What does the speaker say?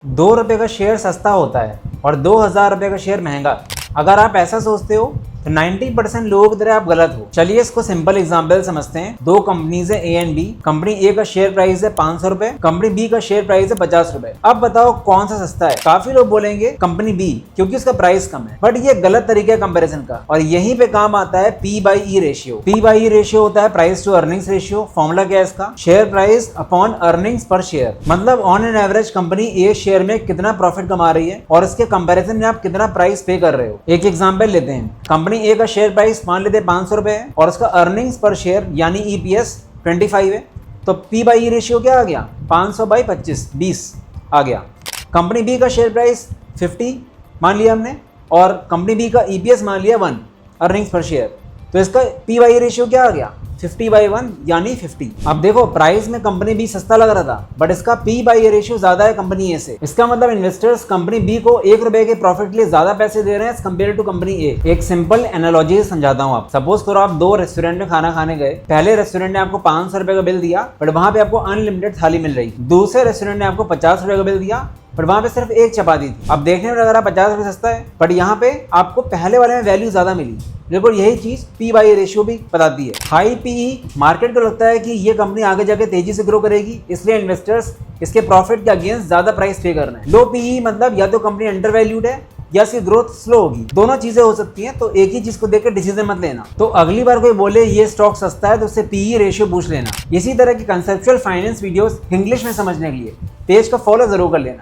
2 रुपए का शेयर सस्ता होता है और 2000 रुपए का शेयर महंगा। अगर आप ऐसा सोचते हो तो 90% लोगों की तरह आप गलत हो। चलिए इसको सिंपल एग्जांपल समझते हैं। दो कंपनीज है ए एंड बी। कंपनी ए का शेयर प्राइस है 500 रुपए, कंपनी बी का शेयर प्राइस है 50 रुपए। अब बताओ कौन सा सस्ता है? काफी लोग बोलेंगे कंपनी बी, क्योंकि उसका प्राइस कम है। बट ये गलत तरीका है कंपेरिजन का, और यहीं पे काम आता है P/E रेशियो। P/E रेशियो होता है price to earnings ratio. Formula क्या है इसका? Share price upon earnings per share. मतलब on an average company a share में कितना प्रॉफिट कमा रही है और इसके कंपेरिजन में आप कितना प्राइस पे कर रहे हो। एक एग्जांपल लेते हैं। कंपनी ए का शेयर प्राइस मान लेते हैं 500 रुपए है और उसका अर्निंग्स पर शेयर यानी EPS 25 है। तो P/E रेशियो क्या आ गया? 500/25, 20 आ गया। कंपनी बी का शेयर प्राइस 50 मान लिया हमने और कंपनी बी का EPS मान लिया 1 अर्निंग्स पर शेयर। तो इसका P/E रेशियो क्या आ गया? 50/1 यानी 50। अब देखो प्राइस में कंपनी बी सस्ता लग रहा था, बट इसका P/E रेशियो ज्यादा है कंपनी ए से। इसका मतलब इन्वेस्टर्स कंपनी बी को 1 रुपए के प्रॉफिट के लिए ज्यादा पैसे दे रहे हैं कंपेयर टू कंपनी ए। एक सिंपल एनालॉजी से समझाता हूँ। आप सपोज करो आप 2 रेस्टोरेंट में खाना खाने गए। पहले रेस्टोरेंट ने आपको 500 रुपए का बिल दिया, बट वहां पे आपको अनलिमिटेड थाली मिल रही। दूसरे रेस्टोरेंट ने आपको 50 रुपए का बिल दिया, बट वहां पे सिर्फ एक चपाती थी। अब देखने में लग रहा 50 रुपए सस्ता है, बट यहाँ पे आपको पहले वाले में वैल्यू ज्यादा मिली। बिल्कुल यही चीज P/E रेशियो भी बताती है। हाई PE मार्केट को लगता है कि ये कंपनी आगे जाके तेजी से ग्रो करेगी, इसलिए इन्वेस्टर्स इसके प्रॉफिट के अगेंस्ट ज्यादा प्राइस पे कर रहे हैं। लो PE मतलब या तो कंपनी अंडर वैल्यूड है या इसकी ग्रोथ स्लो होगी। दोनों चीजें हो सकती हैं, तो एक ही चीज को देखकर डिसीजन मत लेना। तो अगली बार कोई बोले ये स्टॉक सस्ता है तो उससे PE रेशियो पूछ लेना। इसी तरह की कंसेप्चुअल फाइनेंस वीडियोस इंग्लिश में समझने के लिए पेज को फॉलो जरूर कर लेना।